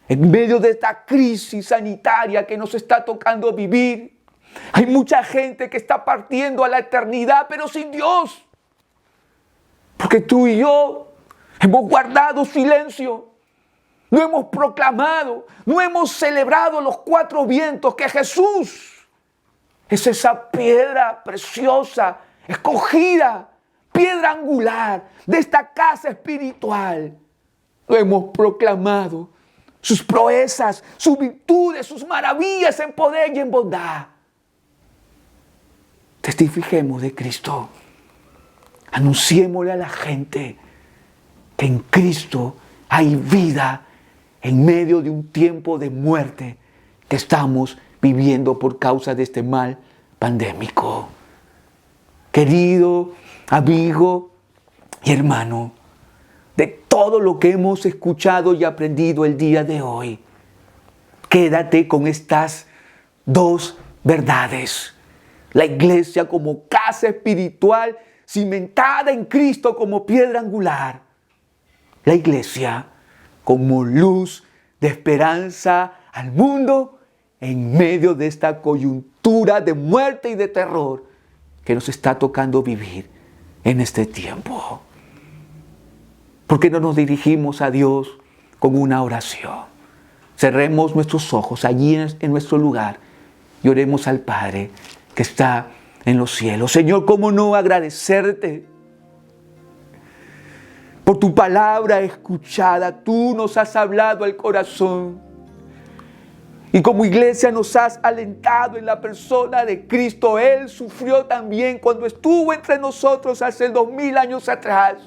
en medio de esta crisis sanitaria que nos está tocando vivir, hay mucha gente que está partiendo a la eternidad, pero sin Dios. Porque tú y yo hemos guardado silencio, no hemos proclamado, no hemos celebrado los 4 vientos que Jesús es esa piedra preciosa, escogida, piedra angular de esta casa espiritual. Lo hemos proclamado, sus proezas, sus virtudes, sus maravillas en poder y en bondad. Testifiquemos de Cristo. Anunciémosle a la gente que en Cristo hay vida en medio de un tiempo de muerte que estamos viviendo por causa de este mal pandémico. Querido amigo y hermano, de todo lo que hemos escuchado y aprendido el día de hoy, quédate con estas 2 verdades. La iglesia como casa espiritual cimentada en Cristo como piedra angular. La iglesia como luz de esperanza al mundo en medio de esta coyuntura de muerte y de terror que nos está tocando vivir en este tiempo. ¿Por qué no nos dirigimos a Dios con una oración? Cerremos nuestros ojos allí en nuestro lugar y oremos al Padre que está en los cielos. Señor, ¿cómo no agradecerte por tu palabra escuchada? Tú nos has hablado al corazón y como iglesia nos has alentado en la persona de Cristo. Él sufrió también cuando estuvo entre nosotros hace 2000 años atrás,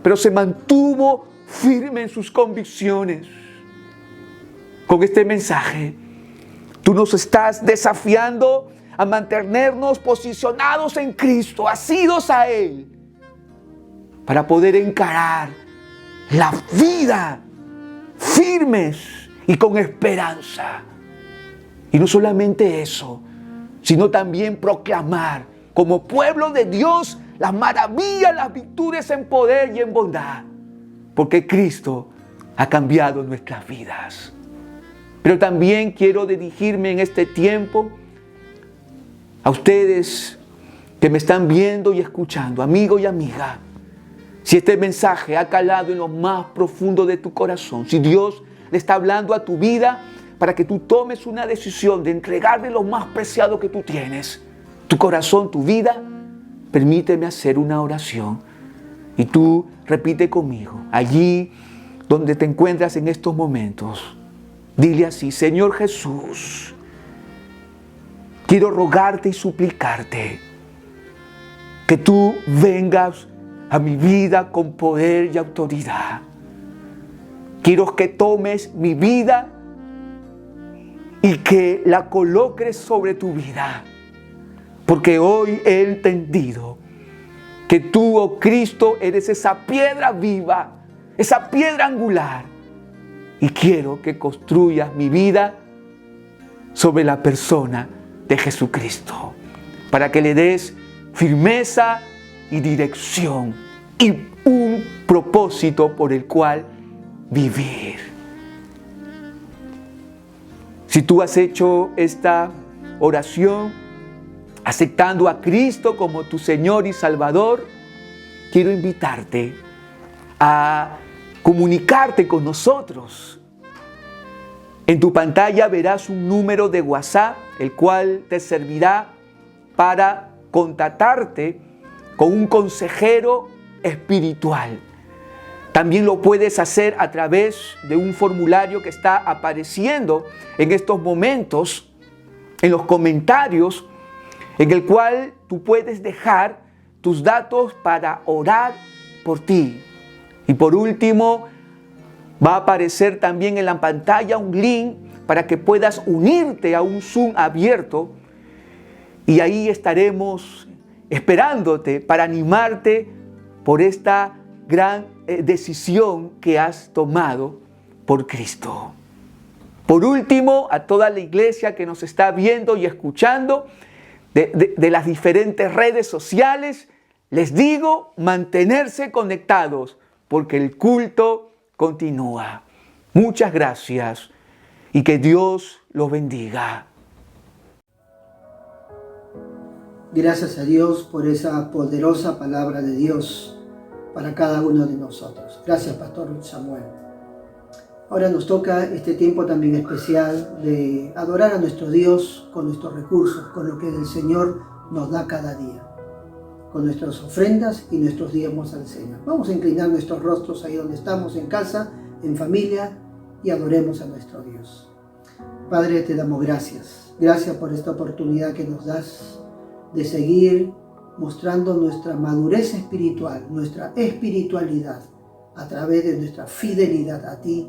pero se mantuvo firme en sus convicciones. Con este mensaje, tú nos estás desafiando a mantenernos posicionados en Cristo, asidos a Él, para poder encarar la vida firmes y con esperanza. Y no solamente eso, sino también proclamar como pueblo de Dios las maravillas, las virtudes en poder y en bondad, porque Cristo ha cambiado nuestras vidas. Pero también quiero dirigirme en este tiempo a ustedes que me están viendo y escuchando, amigo y amiga. Si este mensaje ha calado en lo más profundo de tu corazón, si Dios le está hablando a tu vida para que tú tomes una decisión de entregarle lo más preciado que tú tienes, tu corazón, tu vida, permíteme hacer una oración. Y tú repite conmigo, allí donde te encuentras en estos momentos, dile así: Señor Jesús, quiero rogarte y suplicarte que tú vengas a mi vida con poder y autoridad. Quiero que tomes mi vida y que la coloques sobre tu vida, porque hoy he entendido que tú, oh Cristo, eres esa piedra viva, esa piedra angular, y quiero que construyas mi vida sobre la persona de Jesucristo, para que le des firmeza y dirección y un propósito por el cual vivir. Si tú has hecho esta oración aceptando a Cristo como tu Señor y Salvador, quiero invitarte a comunicarte con nosotros. En tu pantalla verás un número de WhatsApp, el cual te servirá para contactarte con un consejero espiritual. También lo puedes hacer a través de un formulario que está apareciendo en estos momentos en los comentarios, en el cual tú puedes dejar tus datos para orar por ti. Y por último, va a aparecer también en la pantalla un link para que puedas unirte a un Zoom abierto, y ahí estaremos esperándote para animarte por esta gran decisión que has tomado por Cristo. Por último, a toda la iglesia que nos está viendo y escuchando de las diferentes redes sociales, les digo mantenerse conectados, porque el culto continúa. Muchas gracias y que Dios los bendiga. Gracias a Dios por esa poderosa palabra de Dios para cada uno de nosotros. Gracias, Pastor Samuel. Ahora nos toca este tiempo también especial de adorar a nuestro Dios con nuestros recursos, con lo que el Señor nos da cada día, con nuestras ofrendas y nuestros diezmos al Señor. Vamos a inclinar nuestros rostros ahí donde estamos, en casa, en familia, y adoremos a nuestro Dios. Padre, te damos gracias. Gracias por esta oportunidad que nos das de seguir mostrando nuestra madurez espiritual, nuestra espiritualidad, a través de nuestra fidelidad a ti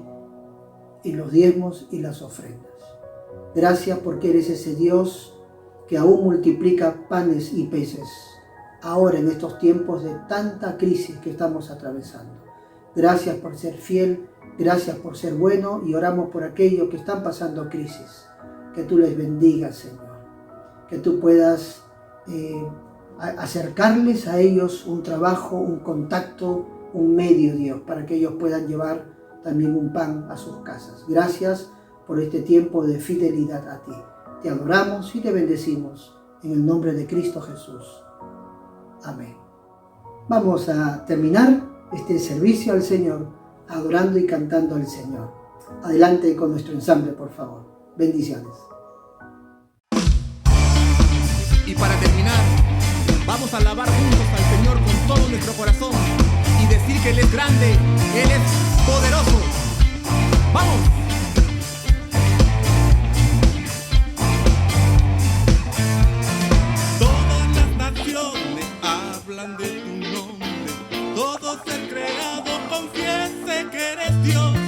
y los diezmos y las ofrendas. Gracias porque eres ese Dios que aún multiplica panes y peces, ahora en estos tiempos de tanta crisis que estamos atravesando. Gracias por ser fiel, gracias por ser bueno, y oramos por aquellos que están pasando crisis. Que tú les bendigas, Señor. Que tú puedas acercarles a ellos un trabajo, un contacto, un medio, Dios, para que ellos puedan llevar también un pan a sus casas. Gracias por este tiempo de fidelidad a ti. Te adoramos y te bendecimos en el nombre de Cristo Jesús. Amén. Vamos a terminar este servicio al Señor adorando y cantando al Señor. Adelante con nuestro ensamble, por favor. Bendiciones. Y para terminar, vamos a alabar juntos al Señor con todo nuestro corazón y decir que Él es grande, Él es poderoso. ¡Vamos! Todas las naciones hablan de tu nombre, todo ser creado confiese que eres Dios.